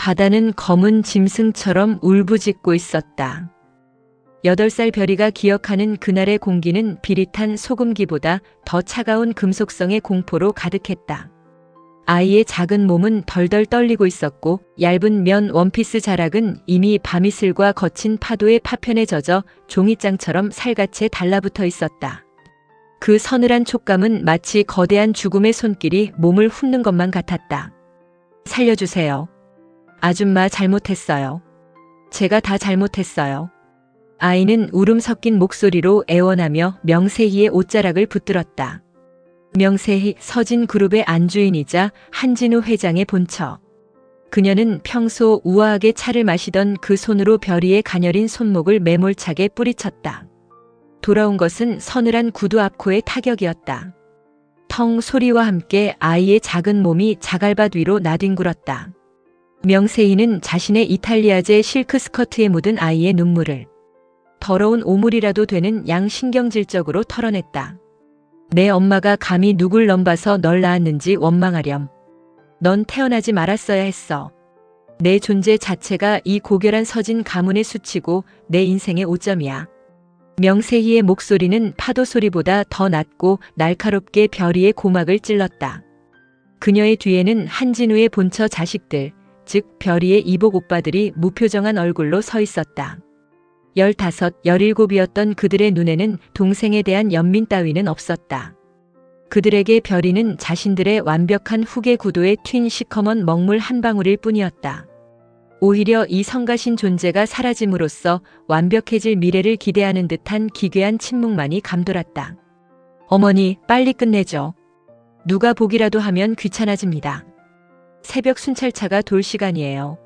바다는 검은 짐승처럼 울부짖고 있었다. 8살 별이가 기억하는 그날의 공기는 비릿한 소금기보다 더 차가운 금속성의 공포로 가득했다. 아이의 작은 몸은 덜덜 떨리고 있었고 얇은 면 원피스 자락은 이미 밤이슬과 거친 파도의 파편에 젖어 종이장처럼 살갗에 달라붙어 있었다. 그 서늘한 촉감은 마치 거대한 죽음의 손길이 몸을 훑는 것만 같았다. 살려주세요. 아줌마 잘못했어요. 제가 다 잘못했어요. 아이는 울음 섞인 목소리로 애원하며 명세희의 옷자락을 붙들었다. 명세희, 서진 그룹의 안주인이자 한진우 회장의 본처. 그녀는 평소 우아하게 차를 마시던 그 손으로 별이의 가녀린 손목을 매몰차게 뿌리쳤다. 돌아온 것은 서늘한 구두 앞코의 타격이었다. 텅 소리와 함께 아이의 작은 몸이 자갈밭 위로 나뒹굴었다. 명세희는 자신의 이탈리아제 실크 스커트에 묻은 아이의 눈물을 더러운 오물이라도 되는 양 신경질적으로 털어냈다. 내 엄마가 감히 누굴 넘봐서 널 낳았는지 원망하렴. 넌 태어나지 말았어야 했어. 내 존재 자체가 이 고결한 서진 가문에 수치고 내 인생의 오점이야. 명세희의 목소리는 파도 소리보다 더 낮고 날카롭게 별이의 고막을 찔렀다. 그녀의 뒤에는 한진우의 본처 자식들, 즉 별이의 이복 오빠들이 무표정한 얼굴로 서 있었다. 15, 17이었던 그들의 눈에는 동생에 대한 연민 따위는 없었다. 그들에게 별이는 자신들의 완벽한 후계 구도의 튄 시커먼 먹물 한 방울일 뿐이었다. 오히려 이 성가신 존재가 사라짐으로써 완벽해질 미래를 기대하는 듯한 기괴한 침묵만이 감돌았다. 어머니, 빨리 끝내죠. 누가 보기라도 하면 귀찮아집니다. 새벽 순찰차가 돌 시간이에요.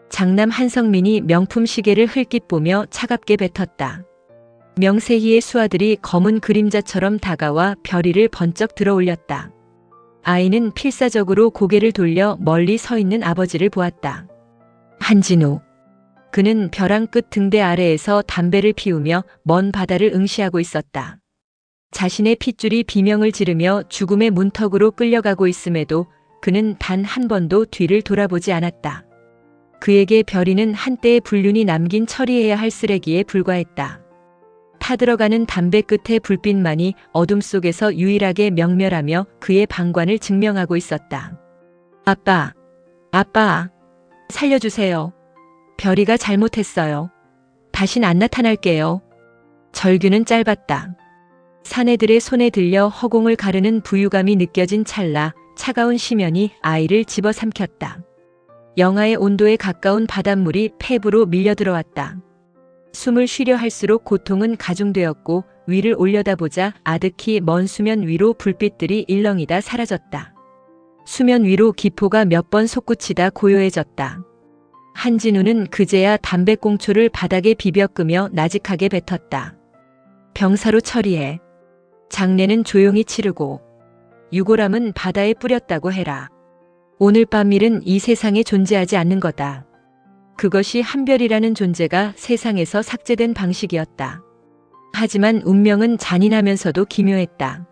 장남 한성민이 명품 시계를 흘낏 보며 차갑게 뱉었다. 명세희의 수아들이 검은 그림자처럼 다가와 별이를 번쩍 들어올렸다. 아이는 필사적으로 고개를 돌려 멀리 서 있는 아버지를 보았다. 한진우. 그는 벼랑 끝 등대 아래에서 담배를 피우며 먼 바다를 응시하고 있었다. 자신의 핏줄이 비명을 지르며 죽음의 문턱으로 끌려가고 있음에도 그는 단 한 번도 뒤를 돌아보지 않았다. 그에게 별이는 한때의 불륜이 남긴 처리해야 할 쓰레기에 불과했다. 타들어가는 담배 끝의 불빛만이 어둠 속에서 유일하게 명멸하며 그의 방관을 증명하고 있었다. 아빠, 아빠, 살려주세요. 별이가 잘못했어요. 다신 안 나타날게요. 절규는 짧았다. 사내들의 손에 들려 허공을 가르는 부유감이 느껴진 찰나 차가운 심연이 아이를 집어삼켰다. 영하의 온도에 가까운 바닷물이 폐부로 밀려들어왔다. 숨을 쉬려 할수록 고통은 가중되었고 위를 올려다보자 아득히 먼 수면 위로 불빛들이 일렁이다 사라졌다. 수면 위로 기포가 몇 번 솟구치다 고요해졌다. 한진우는 그제야 담배꽁초를 바닥에 비벼 끄며 나직하게 뱉었다. 병사로 처리해. 장례는 조용히 치르고 유골함은 바다에 뿌렸다고 해라. 오늘 밤 일은 이 세상에 존재하지 않는 거다. 그것이 한별이라는 존재가 세상에서 삭제된 방식이었다. 하지만 운명은 잔인하면서도 기묘했다.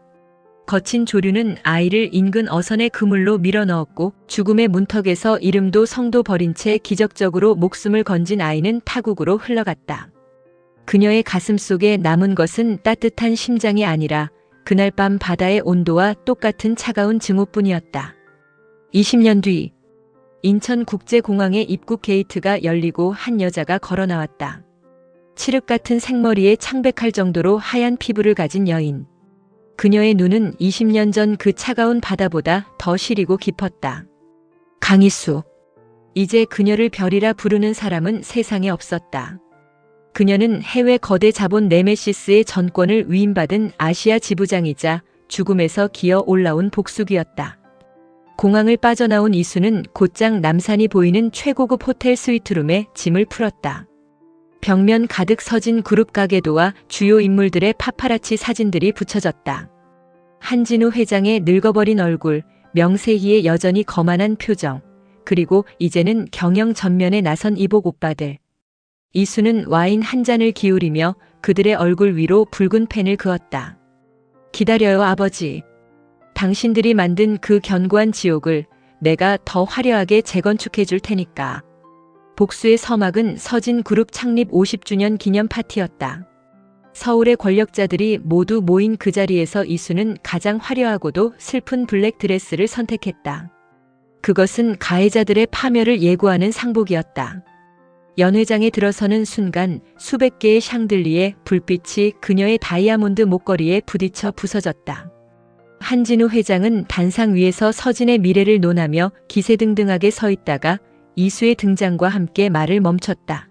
거친 조류는 아이를 인근 어선의 그물로 밀어넣었고 죽음의 문턱에서 이름도 성도 버린 채 기적적으로 목숨을 건진 아이는 타국으로 흘러갔다. 그녀의 가슴 속에 남은 것은 따뜻한 심장이 아니라 그날 밤 바다의 온도와 똑같은 차가운 증오뿐이었다. 20년 뒤 인천국제공항의 입국 게이트가 열리고 한 여자가 걸어 나왔다. 칠흑 같은 생머리에 창백할 정도로 하얀 피부를 가진 여인. 그녀의 눈은 20년 전 그 차가운 바다보다 더 시리고 깊었다. 강희수. 이제 그녀를 별이라 부르는 사람은 세상에 없었다. 그녀는 해외 거대 자본 네메시스의 전권을 위임받은 아시아 지부장이자 죽음에서 기어 올라온 복수기였다. 공항을 빠져나온 이수는 곧장 남산이 보이는 최고급 호텔 스위트룸에 짐을 풀었다. 벽면 가득 서진 그룹 가게도와 주요 인물들의 파파라치 사진들이 붙여졌다. 한진우 회장의 늙어버린 얼굴, 명세희의 여전히 거만한 표정, 그리고 이제는 경영 전면에 나선 이복 오빠들. 이수는 와인 한 잔을 기울이며 그들의 얼굴 위로 붉은 펜을 그었다. 기다려요, 아버지. 당신들이 만든 그 견고한 지옥을 내가 더 화려하게 재건축해 줄 테니까. 복수의 서막은 서진그룹 창립 50주년 기념 파티였다. 서울의 권력자들이 모두 모인 그 자리에서 이수는 가장 화려하고도 슬픈 블랙 드레스를 선택했다. 그것은 가해자들의 파멸을 예고하는 상복이었다. 연회장에 들어서는 순간 수백 개의 샹들리에 불빛이 그녀의 다이아몬드 목걸이에 부딪혀 부서졌다. 한진우 회장은 단상 위에서 서진의 미래를 논하며 기세등등하게 서 있다가 이수의 등장과 함께 말을 멈췄다.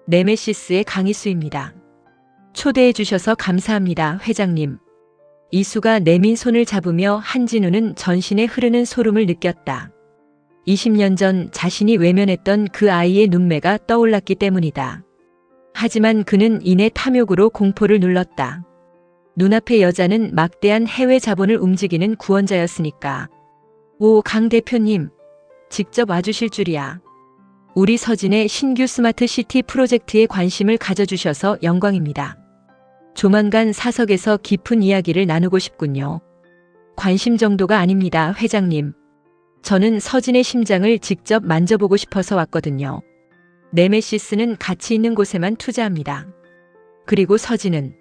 네메시스의 강희수입니다. 초대해 주셔서 감사합니다, 회장님. 이수가 내민 손을 잡으며 한진우는 전신에 흐르는 소름을 느꼈다. 20년 전 자신이 외면했던 그 아이의 눈매가 떠올랐기 때문이다. 하지만 그는 이내 탐욕으로 공포를 눌렀다. 눈앞의 여자는 막대한 해외 자본을 움직이는 구원자였으니까. 오, 강 대표님. 직접 와주실 줄이야. 우리 서진의 신규 스마트 시티 프로젝트에 관심을 가져주셔서 영광입니다. 조만간 사석에서 깊은 이야기를 나누고 싶군요. 관심 정도가 아닙니다, 회장님. 저는 서진의 심장을 직접 만져보고 싶어서 왔거든요. 네메시스는 가치 있는 곳에만 투자합니다. 그리고 서진은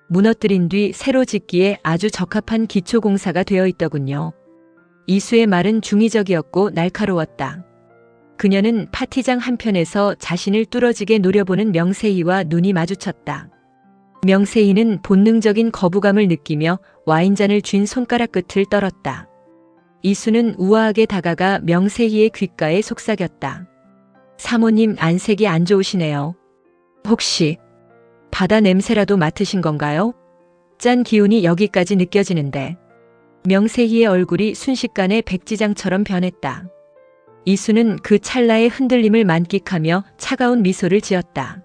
무너뜨린 뒤 새로 짓기에 아주 적합한 기초공사가 되어 있더군요. 이수의 말은 중의적이었고 날카로웠다. 그녀는 파티장 한편에서 자신을 뚫어지게 노려보는 명세희와 눈이 마주쳤다. 명세희는 본능적인 거부감을 느끼며 와인잔을 쥔 손가락 끝을 떨었다. 이수는 우아하게 다가가 명세희의 귓가에 속삭였다. 사모님 안색이 안 좋으시네요. 혹시 바다 냄새라도 맡으신 건가요? 짠 기운이 여기까지 느껴지는데. 명세희의 얼굴이 순식간에 백지장처럼 변했다. 이수는 그 찰나의 흔들림을 만끽하며 차가운 미소를 지었다.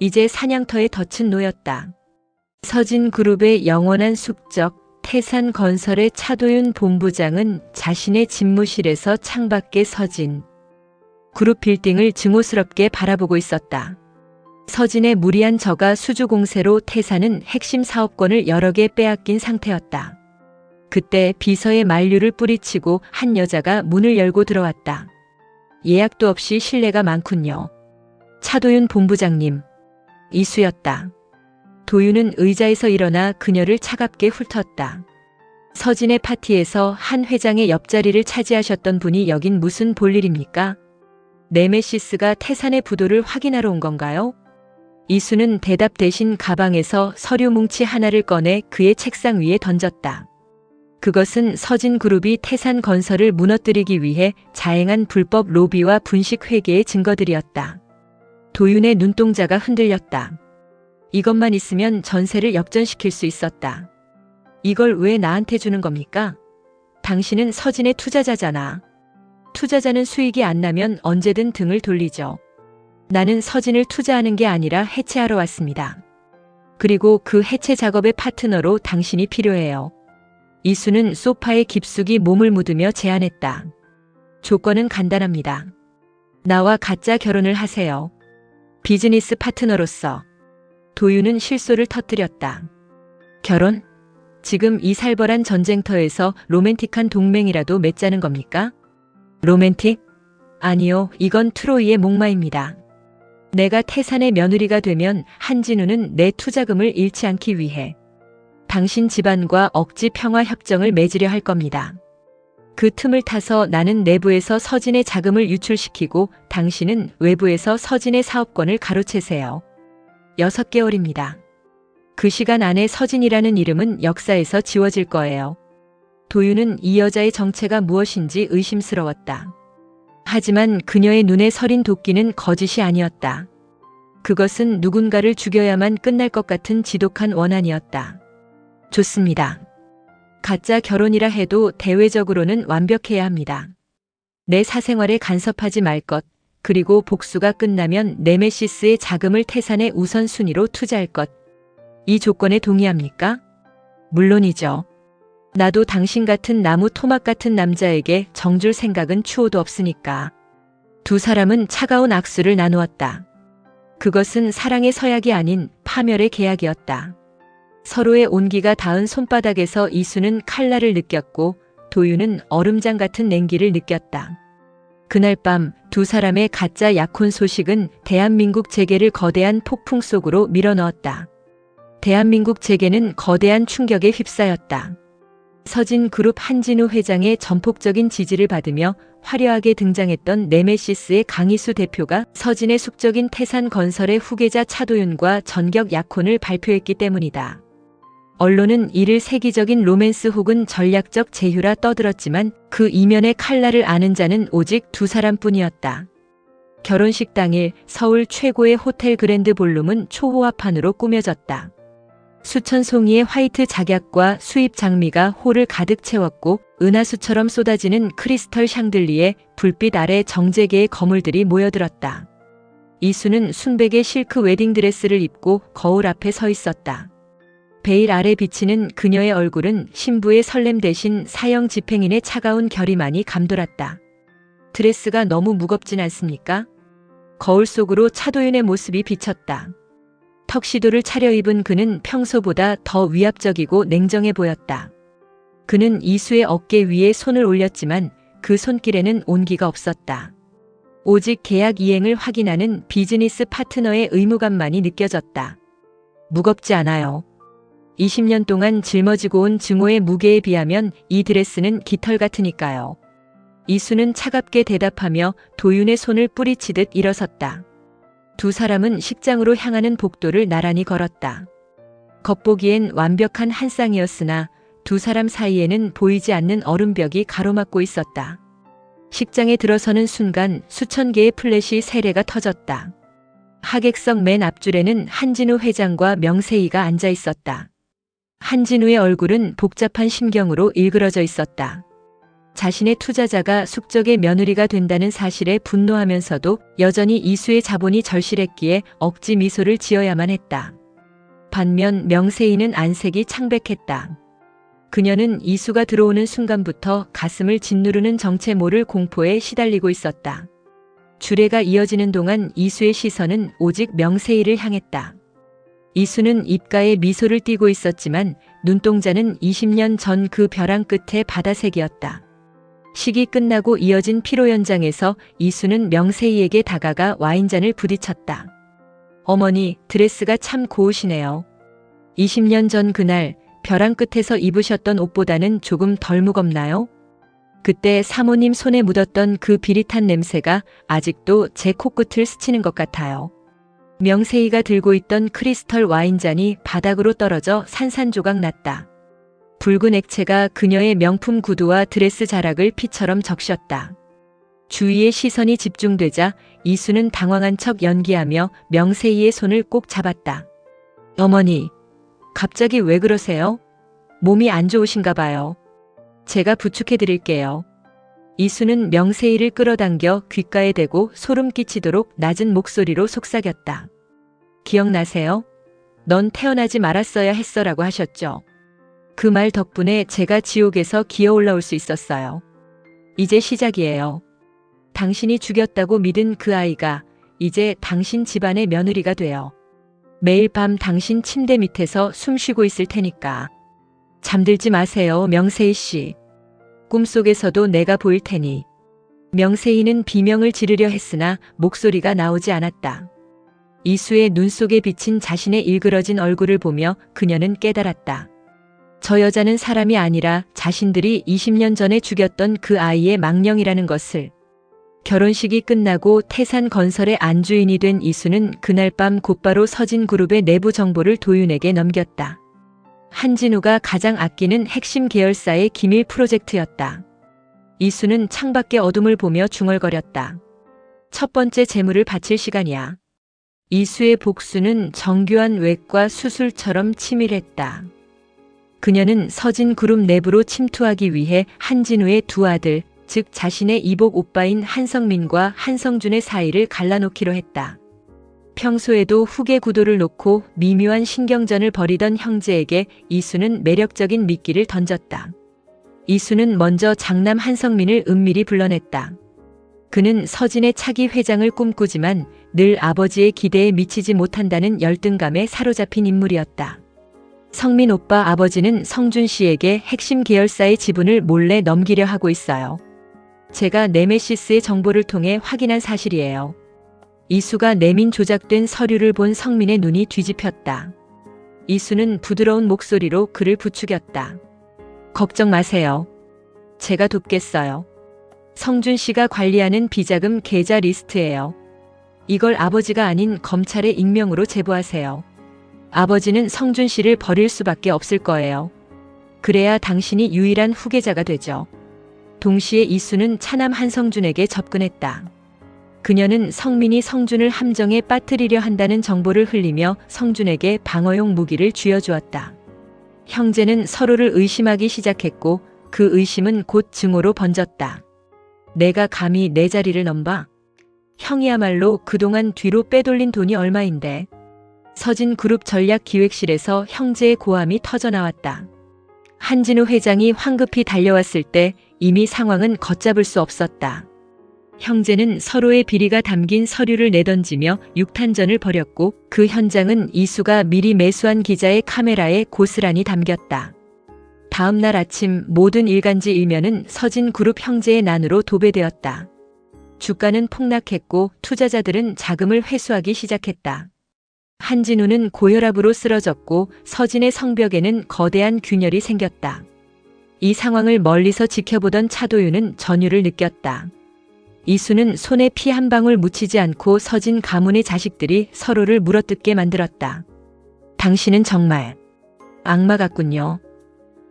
이제 사냥터에 덫은 놓였다. 서진그룹의 영원한 숙적 태산건설의 차도윤 본부장은 자신의 집무실에서 창밖에 서진 그룹 빌딩을 증오스럽게 바라보고 있었다. 서진의 무리한 저가 수주 공세로 태산은 핵심 사업권을 여러 개 빼앗긴 상태였다. 그때 비서의 만류를 뿌리치고 한 여자가 문을 열고 들어왔다. 예약도 없이 실례가 많군요. 차도윤 본부장님. 이수였다. 도윤은 의자에서 일어나 그녀를 차갑게 훑었다. 서진의 파티에서 한 회장의 옆자리를 차지하셨던 분이 여긴 무슨 볼일입니까? 네메시스가 태산의 부도를 확인하러 온 건가요? 이수는 대답 대신 가방에서 서류 뭉치 하나를 꺼내 그의 책상 위에 던졌다. 그것은 서진그룹이 태산건설을 무너뜨리기 위해 자행한 불법 로비와 분식 회계의 증거들이었다. 도윤의 눈동자가 흔들렸다. 이것만 있으면 전세를 역전시킬 수 있었다. 이걸 왜 나한테 주는 겁니까? 당신은 서진의 투자자잖아. 투자자는 수익이 안 나면 언제든 등을 돌리죠. 나는 서진을 투자하는 게 아니라 해체하러 왔습니다. 그리고 그 해체 작업의 파트너로 당신이 필요해요. 이수는 소파에 깊숙이 몸을 묻으며 제안했다. 조건은 간단합니다. 나와 가짜 결혼을 하세요. 비즈니스 파트너로서. 도윤은 실소를 터뜨렸다. 결혼? 지금 이 살벌한 전쟁터에서 로맨틱한 동맹이라도 맺자는 겁니까? 로맨틱? 아니요, 이건 트로이의 목마입니다. 내가 태산의 며느리가 되면 한진우는 내 투자금을 잃지 않기 위해 당신 집안과 억지 평화 협정을 맺으려 할 겁니다. 그 틈을 타서 나는 내부에서 서진의 자금을 유출시키고 당신은 외부에서 서진의 사업권을 가로채세요. 6개월입니다. 그 시간 안에 서진이라는 이름은 역사에서 지워질 거예요. 도윤은 이 여자의 정체가 무엇인지 의심스러웠다. 하지만 그녀의 눈에 서린 도끼는 거짓이 아니었다. 그것은 누군가를 죽여야만 끝날 것 같은 지독한 원한이었다. 좋습니다. 가짜 결혼이라 해도 대외적으로는 완벽해야 합니다. 내 사생활에 간섭하지 말 것, 그리고 복수가 끝나면 네메시스의 자금을 태산의 우선순위로 투자할 것. 이 조건에 동의합니까? 물론이죠. 나도 당신 같은 나무 토막 같은 남자에게 정줄 생각은 추호도 없으니까. 두 사람은 차가운 악수를 나누었다. 그것은 사랑의 서약이 아닌 파멸의 계약이었다. 서로의 온기가 닿은 손바닥에서 이수는 칼날을 느꼈고 도윤은 얼음장 같은 냉기를 느꼈다. 그날 밤 두 사람의 가짜 약혼 소식은 대한민국 재계를 거대한 폭풍 속으로 밀어넣었다. 대한민국 재계는 거대한 충격에 휩싸였다. 서진그룹 한진우 회장의 전폭적인 지지를 받으며 화려하게 등장했던 네메시스의 강희수 대표가 서진의 숙적인 태산건설의 후계자 차도윤과 전격 약혼을 발표했기 때문이다. 언론은 이를 세기적인 로맨스 혹은 전략적 제휴라 떠들었지만 그 이면의 칼날을 아는 자는 오직 두 사람뿐이었다. 결혼식 당일 서울 최고의 호텔 그랜드 볼룸은 초호화판으로 꾸며졌다. 수천 송이의 화이트 작약과 수입 장미가 홀을 가득 채웠고 은하수처럼 쏟아지는 크리스털 샹들리에 불빛 아래 정재계의 거물들이 모여들었다. 이수는 순백의 실크 웨딩드레스를 입고 거울 앞에 서 있었다. 베일 아래 비치는 그녀의 얼굴은 신부의 설렘 대신 사형 집행인의 차가운 결의만이 감돌았다. 드레스가 너무 무겁진 않습니까? 거울 속으로 차도윤의 모습이 비쳤다. 턱시도를 차려입은 그는 평소보다 더 위압적이고 냉정해 보였다. 그는 이수의 어깨 위에 손을 올렸지만 그 손길에는 온기가 없었다. 오직 계약 이행을 확인하는 비즈니스 파트너의 의무감만이 느껴졌다. 무겁지 않아요. 20년 동안 짊어지고 온 증오의 무게에 비하면 이 드레스는 깃털 같으니까요. 이수는 차갑게 대답하며 도윤의 손을 뿌리치듯 일어섰다. 두 사람은 식장으로 향하는 복도를 나란히 걸었다. 겉보기엔 완벽한 한 쌍이었으나 두 사람 사이에는 보이지 않는 얼음벽이 가로막고 있었다. 식장에 들어서는 순간 수천 개의 플래시 세례가 터졌다. 하객석 맨 앞줄에는 한진우 회장과 명세희가 앉아 있었다. 한진우의 얼굴은 복잡한 심경으로 일그러져 있었다. 자신의 투자자가 숙적의 며느리가 된다는 사실에 분노하면서도 여전히 이수의 자본이 절실했기에 억지 미소를 지어야만 했다. 반면 명세희는 안색이 창백했다. 그녀는 이수가 들어오는 순간부터 가슴을 짓누르는 정체 모를 공포에 시달리고 있었다. 주례가 이어지는 동안 이수의 시선은 오직 명세희를 향했다. 이수는 입가에 미소를 띠고 있었지만 눈동자는 20년 전 그 벼랑 끝의 바다색이었다. 식이 끝나고 이어진 피로 연장에서 이수는 명세희에게 다가가 와인잔을 부딪혔다. 어머니, 드레스가 참 고우시네요. 20년 전 그날 벼랑 끝에서 입으셨던 옷보다는 조금 덜 무겁나요? 그때 사모님 손에 묻었던 그 비릿한 냄새가 아직도 제 코끝을 스치는 것 같아요. 명세희가 들고 있던 크리스털 와인잔이 바닥으로 떨어져 산산조각 났다. 붉은 액체가 그녀의 명품 구두와 드레스 자락을 피처럼 적셨다. 주위의 시선이 집중되자 이수는 당황한 척 연기하며 명세희의 손을 꼭 잡았다. 어머니, 갑자기 왜 그러세요? 몸이 안 좋으신가 봐요. 제가 부축해 드릴게요. 이수는 명세희를 끌어당겨 귓가에 대고 소름 끼치도록 낮은 목소리로 속삭였다. 기억나세요? 넌 태어나지 말았어야 했어라고 하셨죠. 그 말 덕분에 제가 지옥에서 기어 올라올 수 있었어요. 이제 시작이에요. 당신이 죽였다고 믿은 그 아이가 이제 당신 집안의 며느리가 돼요. 매일 밤 당신 침대 밑에서 숨 쉬고 있을 테니까. 잠들지 마세요, 명세희 씨. 꿈속에서도 내가 보일 테니. 명세희는 비명을 지르려 했으나 목소리가 나오지 않았다. 이수의 눈 속에 비친 자신의 일그러진 얼굴을 보며 그녀는 깨달았다. 저 여자는 사람이 아니라 자신들이 20년 전에 죽였던 그 아이의 망령이라는 것을. 결혼식이 끝나고 태산건설의 안주인이 된 이수는 그날 밤 곧바로 서진그룹의 내부 정보를 도윤에게 넘겼다. 한진우가 가장 아끼는 핵심 계열사의 기밀 프로젝트였다. 이수는 창밖의 어둠을 보며 중얼거렸다. 첫 번째 재물을 바칠 시간이야. 이수의 복수는 정교한 외과 수술처럼 치밀했다. 그녀는 서진그룹 내부로 침투하기 위해 한진우의 두 아들, 즉 자신의 이복 오빠인 한성민과 한성준의 사이를 갈라놓기로 했다. 평소에도 후계 구도를 놓고 미묘한 신경전을 벌이던 형제에게 이수는 매력적인 미끼를 던졌다. 이수는 먼저 장남 한성민을 은밀히 불러냈다. 그는 서진의 차기 회장을 꿈꾸지만 늘 아버지의 기대에 미치지 못한다는 열등감에 사로잡힌 인물이었다. 성민 오빠 아버지는 성준 씨에게 핵심 계열사의 지분을 몰래 넘기려 하고 있어요. 제가 네메시스의 정보를 통해 확인한 사실이에요. 이수가 내민 조작된 서류를 본 성민의 눈이 뒤집혔다. 이수는 부드러운 목소리로 그를 부추겼다. 걱정 마세요. 제가 돕겠어요. 성준 씨가 관리하는 비자금 계좌 리스트예요. 이걸 아버지가 아닌 검찰에 익명으로 제보하세요. 아버지는 성준 씨를 버릴 수밖에 없을 거예요. 그래야 당신이 유일한 후계자가 되죠. 동시에 이수는 차남 한성준에게 접근했다. 그녀는 성민이 성준을 함정에 빠뜨리려 한다는 정보를 흘리며 성준에게 방어용 무기를 쥐어주었다. 형제는 서로를 의심하기 시작했고 그 의심은 곧 증오로 번졌다. 내가 감히 내 자리를 넘봐? 형이야말로 그동안 뒤로 빼돌린 돈이 얼마인데. 서진그룹 전략기획실에서 형제의 고함이 터져나왔다. 한진우 회장이 황급히 달려왔을 때 이미 상황은 걷잡을 수 없었다. 형제는 서로의 비리가 담긴 서류를 내던지며 육탄전을 벌였고 그 현장은 이수가 미리 매수한 기자의 카메라에 고스란히 담겼다. 다음 날 아침 모든 일간지 일면은 서진그룹 형제의 난으로 도배되었다. 주가는 폭락했고 투자자들은 자금을 회수하기 시작했다. 한진우는 고혈압으로 쓰러졌고 서진의 성벽에는 거대한 균열이 생겼다. 이 상황을 멀리서 지켜보던 차도윤은 전율을 느꼈다. 이수는 손에 피 한 방울 묻히지 않고 서진 가문의 자식들이 서로를 물어뜯게 만들었다. 당신은 정말 악마 같군요.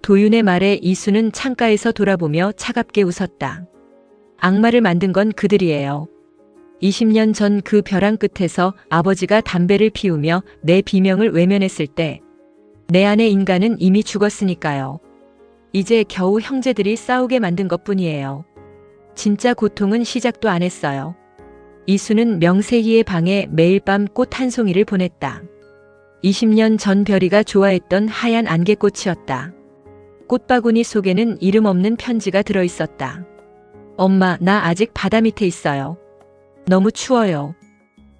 도윤의 말에 이수는 창가에서 돌아보며 차갑게 웃었다. 악마를 만든 건 그들이에요. 20년 전 그 벼랑 끝에서 아버지가 담배를 피우며 내 비명을 외면했을 때 내 안의 인간은 이미 죽었으니까요. 이제 겨우 형제들이 싸우게 만든 것뿐이에요. 진짜 고통은 시작도 안 했어요. 이수는 명세희의 방에 매일 밤 꽃 한 송이를 보냈다. 20년 전 별이가 좋아했던 하얀 안개꽃이었다. 꽃바구니 속에는 이름 없는 편지가 들어있었다. 엄마, 나 아직 바다 밑에 있어요. 너무 추워요.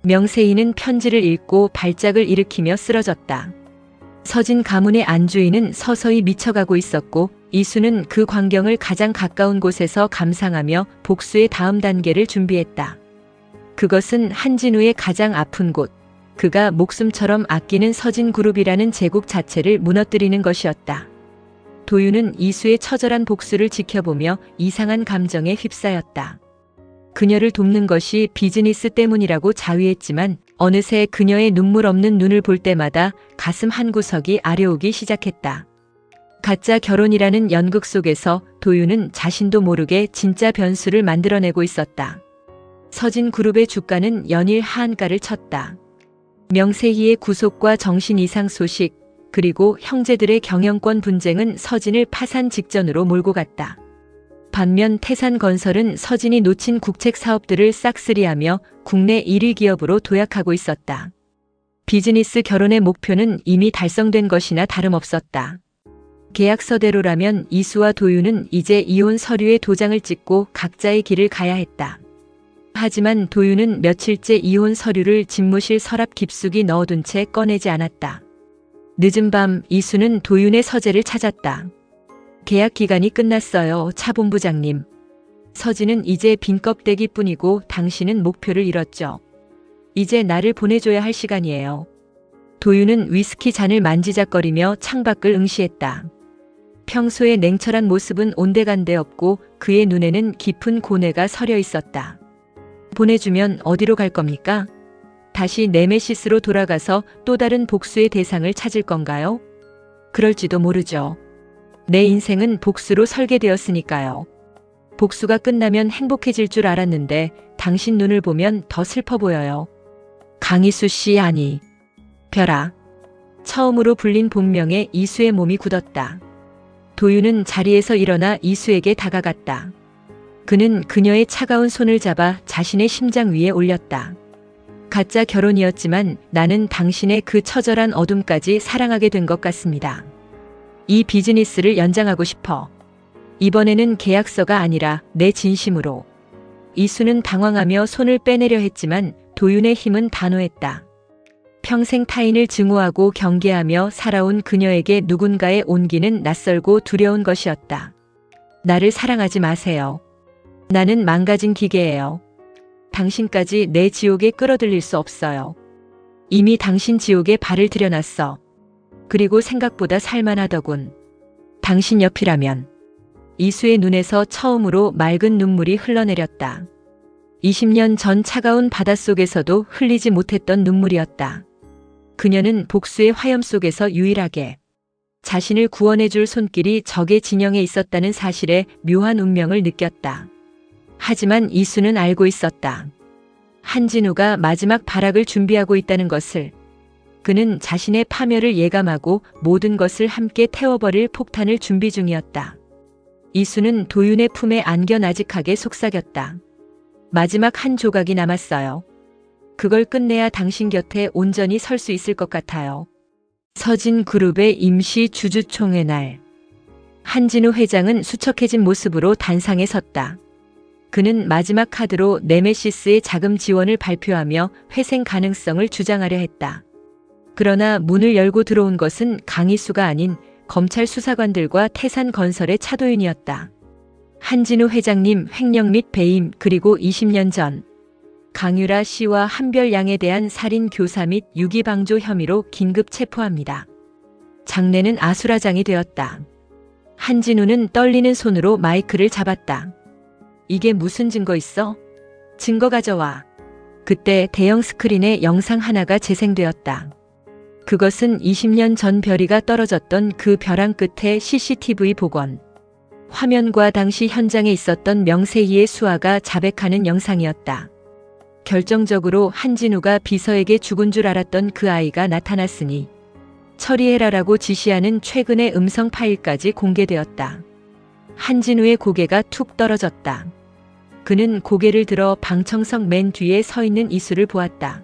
명세희는 편지를 읽고 발작을 일으키며 쓰러졌다. 서진 가문의 안주인은 서서히 미쳐가고 있었고 이수는 그 광경을 가장 가까운 곳에서 감상하며 복수의 다음 단계를 준비했다. 그것은 한진우의 가장 아픈 곳, 그가 목숨처럼 아끼는 서진그룹이라는 제국 자체를 무너뜨리는 것이었다. 도윤은 이수의 처절한 복수를 지켜보며 이상한 감정에 휩싸였다. 그녀를 돕는 것이 비즈니스 때문이라고 자위했지만 어느새 그녀의 눈물 없는 눈을 볼 때마다 가슴 한구석이 아려오기 시작했다. 가짜 결혼이라는 연극 속에서 도윤은 자신도 모르게 진짜 변수를 만들어내고 있었다. 서진그룹의 주가는 연일 하한가를 쳤다. 명세희의 구속과 정신 이상 소식, 그리고 형제들의 경영권 분쟁은 서진을 파산 직전으로 몰고 갔다. 반면 태산건설은 서진이 놓친 국책 사업들을 싹쓸이하며 국내 1위 기업으로 도약하고 있었다. 비즈니스 결혼의 목표는 이미 달성된 것이나 다름없었다. 계약서대로라면 이수와 도윤은 이제 이혼 서류에 도장을 찍고 각자의 길을 가야 했다. 하지만 도윤은 며칠째 이혼 서류를 집무실 서랍 깊숙이 넣어둔 채 꺼내지 않았다. 늦은 밤 이수는 도윤의 서재를 찾았다. 계약 기간이 끝났어요, 차 본부장님. 서진은 이제 빈 껍데기뿐이고 당신은 목표를 잃었죠. 이제 나를 보내줘야 할 시간이에요. 도윤은 위스키 잔을 만지작거리며 창밖을 응시했다. 평소의 냉철한 모습은 온데간데 없고 그의 눈에는 깊은 고뇌가 서려 있었다. 보내주면 어디로 갈 겁니까? 다시 네메시스로 돌아가서 또 다른 복수의 대상을 찾을 건가요? 그럴지도 모르죠. 내 인생은 복수로 설계되었으니까요. 복수가 끝나면 행복해질 줄 알았는데 당신 눈을 보면 더 슬퍼 보여요. 강희수 씨 아니. 별아. 처음으로 불린 본명에 이수의 몸이 굳었다. 도윤은 자리에서 일어나 이수에게 다가갔다. 그는 그녀의 차가운 손을 잡아 자신의 심장 위에 올렸다. 가짜 결혼이었지만 나는 당신의 그 처절한 어둠까지 사랑하게 된 것 같습니다. 이 비즈니스를 연장하고 싶어. 이번에는 계약서가 아니라 내 진심으로. 이수는 당황하며 손을 빼내려 했지만 도윤의 힘은 단호했다. 평생 타인을 증오하고 경계하며 살아온 그녀에게 누군가의 온기는 낯설고 두려운 것이었다. 나를 사랑하지 마세요. 나는 망가진 기계예요. 당신까지 내 지옥에 끌어들일 수 없어요. 이미 당신 지옥에 발을 들여놨어. 그리고 생각보다 살만하더군. 당신 옆이라면. 이수의 눈에서 처음으로 맑은 눈물이 흘러내렸다. 20년 전 차가운 바닷속에서도 흘리지 못했던 눈물이었다. 그녀는 복수의 화염 속에서 유일하게 자신을 구원해줄 손길이 적의 진영에 있었다는 사실에 묘한 운명을 느꼈다. 하지만 이수는 알고 있었다. 한진우가 마지막 발악을 준비하고 있다는 것을. 그는 자신의 파멸을 예감하고 모든 것을 함께 태워버릴 폭탄을 준비 중이었다. 이수는 도윤의 품에 안겨 나직하게 속삭였다. 마지막 한 조각이 남았어요. 그걸 끝내야 당신 곁에 온전히 설 수 있을 것 같아요. 서진그룹의 임시 주주총회 날. 한진우 회장은 수척해진 모습으로 단상에 섰다. 그는 마지막 카드로 네메시스의 자금 지원을 발표하며 회생 가능성을 주장하려 했다. 그러나 문을 열고 들어온 것은 강희수가 아닌 검찰 수사관들과 태산건설의 차도윤이었다. 한진우 회장님 횡령 및 배임 그리고 20년 전 강유라 씨와 한별양에 대한 살인 교사 및 유기방조 혐의로 긴급 체포합니다. 장례는 아수라장이 되었다. 한진우는 떨리는 손으로 마이크를 잡았다. 이게 무슨 증거 있어? 증거 가져와. 그때 대형 스크린에 영상 하나가 재생되었다. 그것은 20년 전 별이가 떨어졌던 그 벼랑 끝의 CCTV 복원. 화면과 당시 현장에 있었던 명세희의 수아가 자백하는 영상이었다. 결정적으로 한진우가 비서에게 죽은 줄 알았던 그 아이가 나타났으니 처리해라라고 지시하는 최근의 음성 파일까지 공개되었다. 한진우의 고개가 툭 떨어졌다. 그는 고개를 들어 방청석 맨 뒤에 서 있는 이수를 보았다.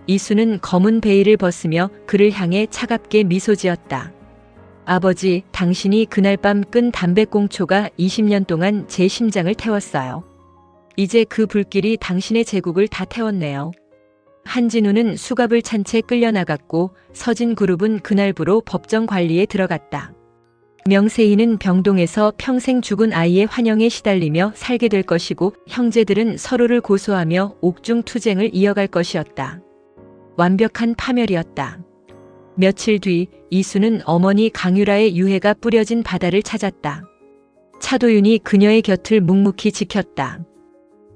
이수는 검은 베일을 벗으며 그를 향해 차갑게 미소 지었다. 아버지, 당신이 그날 밤 끈 담배꽁초가 20년 동안 제 심장을 태웠어요. 이제 그 불길이 당신의 제국을 다 태웠네요. 한진우는 수갑을 찬 채 끌려나갔고 서진그룹은 그날부로 법정 관리에 들어갔다. 명세희는 병동에서 평생 죽은 아이의 환영에 시달리며 살게 될 것이고 형제들은 서로를 고소하며 옥중투쟁을 이어갈 것이었다. 완벽한 파멸이었다. 며칠 뒤 이수는 어머니 강유라의 유해가 뿌려진 바다를 찾았다. 차도윤이 그녀의 곁을 묵묵히 지켰다.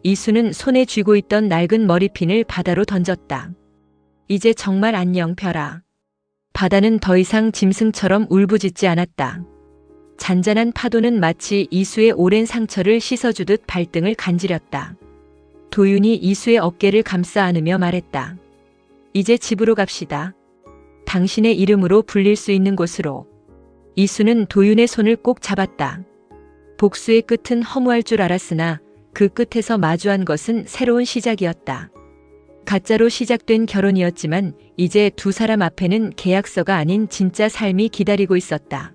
이수는 손에 쥐고 있던 낡은 머리핀을 바다로 던졌다. 이제 정말 안녕 별아. 바다는 더 이상 짐승처럼 울부짖지 않았다. 잔잔한 파도는 마치 이수의 오랜 상처를 씻어주듯 발등을 간지렸다. 도윤이 이수의 어깨를 감싸 안으며 말했다. 이제 집으로 갑시다. 당신의 이름으로 불릴 수 있는 곳으로. 이수는 도윤의 손을 꼭 잡았다. 복수의 끝은 허무할 줄 알았으나 그 끝에서 마주한 것은 새로운 시작이었다. 가짜로 시작된 결혼이었지만 이제 두 사람 앞에는 계약서가 아닌 진짜 삶이 기다리고 있었다.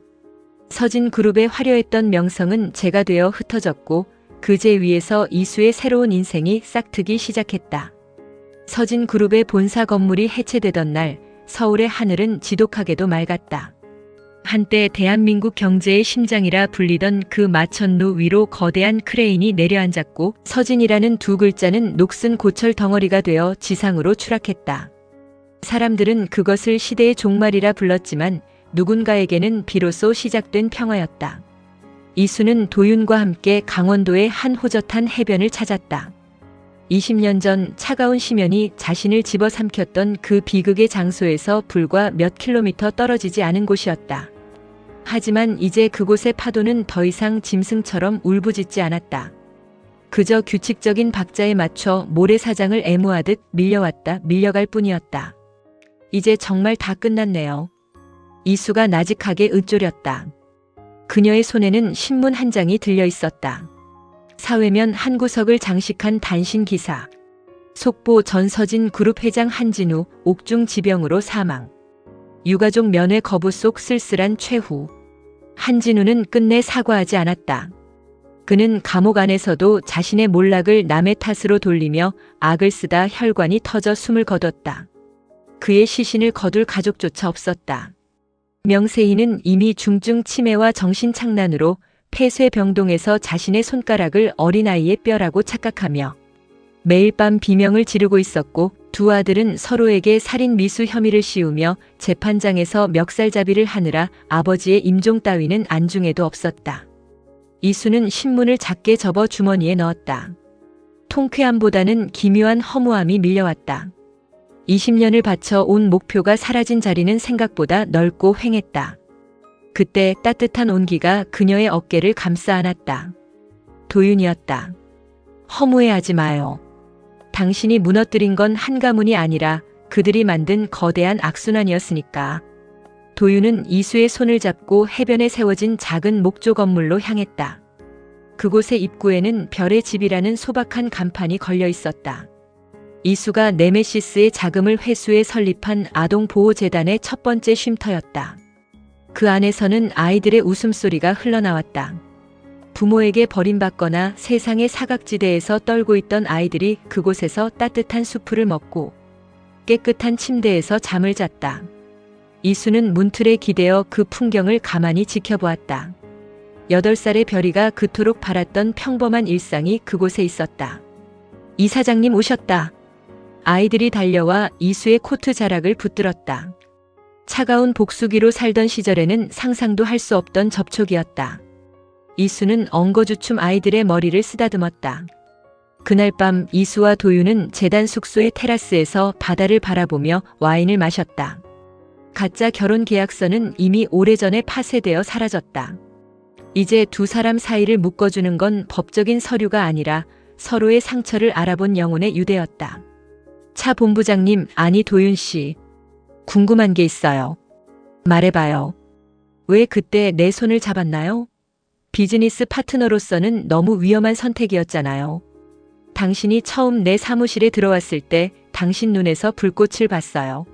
서진그룹의 화려했던 명성은 재가 되어 흩어졌고 그 재 위에서 이수의 새로운 인생이 싹트기 시작했다. 서진그룹의 본사 건물이 해체되던 날 서울의 하늘은 지독하게도 맑았다. 한때 대한민국 경제의 심장이라 불리던 그 마천루 위로 거대한 크레인이 내려앉았고 서진이라는 두 글자는 녹슨 고철 덩어리가 되어 지상으로 추락했다. 사람들은 그것을 시대의 종말이라 불렀지만 누군가에게는 비로소 시작된 평화였다. 이수는 도윤과 함께 강원도의 한 호젓한 해변을 찾았다. 20년 전 차가운 심연이 자신을 집어삼켰던 그 비극의 장소에서 불과 몇 킬로미터 떨어지지 않은 곳이었다. 하지만 이제 그곳의 파도는 더 이상 짐승처럼 울부짖지 않았다. 그저 규칙적인 박자에 맞춰 모래사장을 애무하듯 밀려왔다 밀려갈 뿐이었다. 이제 정말 다 끝났네요. 이수가 나직하게 읊조렸다. 그녀의 손에는 신문 한 장이 들려 있었다. 사회면 한 구석을 장식한 단신 기사. 속보 전서진 그룹 회장 한진우 옥중 지병으로 사망. 유가족 면회 거부 속 쓸쓸한 최후. 한진우는 끝내 사과하지 않았다. 그는 감옥 안에서도 자신의 몰락을 남의 탓으로 돌리며 악을 쓰다 혈관이 터져 숨을 거뒀다. 그의 시신을 거둘 가족조차 없었다. 명세희는 이미 중증 치매와 정신착란으로 폐쇄병동에서 자신의 손가락을 어린아이의 뼈라고 착각하며 매일 밤 비명을 지르고 있었고, 두 아들은 서로에게 살인 미수 혐의를 씌우며 재판장에서 멱살잡이를 하느라 아버지의 임종 따위는 안중에도 없었다. 이수는 신문을 작게 접어 주머니에 넣었다. 통쾌함보다는 기묘한 허무함이 밀려왔다. 20년을 바쳐 온 목표가 사라진 자리는 생각보다 넓고 휑했다. 그때 따뜻한 온기가 그녀의 어깨를 감싸 안았다. 도윤이었다. 허무해하지 마요. 당신이 무너뜨린 건 한 가문이 아니라 그들이 만든 거대한 악순환이었으니까. 도윤은 이수의 손을 잡고 해변에 세워진 작은 목조 건물로 향했다. 그곳의 입구에는 별의 집이라는 소박한 간판이 걸려 있었다. 이수가 네메시스의 자금을 회수해 설립한 아동보호재단의 첫 번째 쉼터였다. 그 안에서는 아이들의 웃음소리가 흘러나왔다. 부모에게 버림받거나 세상의 사각지대에서 떨고 있던 아이들이 그곳에서 따뜻한 수프를 먹고 깨끗한 침대에서 잠을 잤다. 이수는 문틀에 기대어 그 풍경을 가만히 지켜보았다. 8살의 별이가 그토록 바랐던 평범한 일상이 그곳에 있었다. 이사장님 오셨다. 아이들이 달려와 이수의 코트 자락을 붙들었다. 차가운 복수기로 살던 시절에는 상상도 할 수 없던 접촉이었다. 이수는 엉거주춤 아이들의 머리를 쓰다듬었다. 그날 밤 이수와 도윤은 재단 숙소의 테라스에서 바다를 바라보며 와인을 마셨다. 가짜 결혼 계약서는 이미 오래전에 파쇄되어 사라졌다. 이제 두 사람 사이를 묶어주는 건 법적인 서류가 아니라 서로의 상처를 알아본 영혼의 유대였다. 차 본부장님, 아니 도윤 씨. 궁금한 게 있어요. 말해봐요. 왜 그때 내 손을 잡았나요? 비즈니스 파트너로서는 너무 위험한 선택이었잖아요. 당신이 처음 내 사무실에 들어왔을 때 당신 눈에서 불꽃을 봤어요.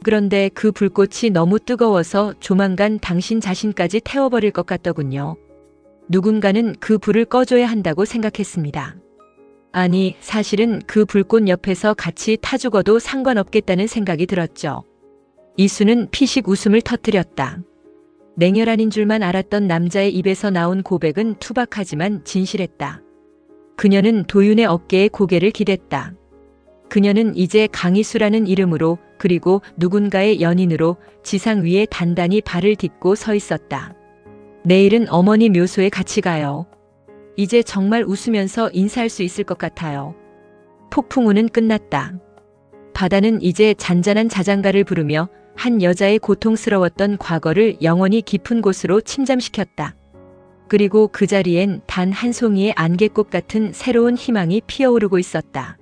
그런데 그 불꽃이 너무 뜨거워서 조만간 당신 자신까지 태워버릴 것 같더군요. 누군가는 그 불을 꺼줘야 한다고 생각했습니다. 아니, 사실은 그 불꽃 옆에서 같이 타 죽어도 상관없겠다는 생각이 들었죠. 이수는 피식 웃음을 터뜨렸다. 냉혈한인 줄만 알았던 남자의 입에서 나온 고백은 투박하지만 진실했다. 그녀는 도윤의 어깨에 고개를 기댔다. 그녀는 이제 강희수라는 이름으로, 그리고 누군가의 연인으로 지상 위에 단단히 발을 딛고 서 있었다. 내일은 어머니 묘소에 같이 가요. 이제 정말 웃으면서 인사할 수 있을 것 같아요. 폭풍우는 끝났다. 바다는 이제 잔잔한 자장가를 부르며 한 여자의 고통스러웠던 과거를 영원히 깊은 곳으로 침잠시켰다. 그리고 그 자리엔 단 한 송이의 안개꽃 같은 새로운 희망이 피어오르고 있었다.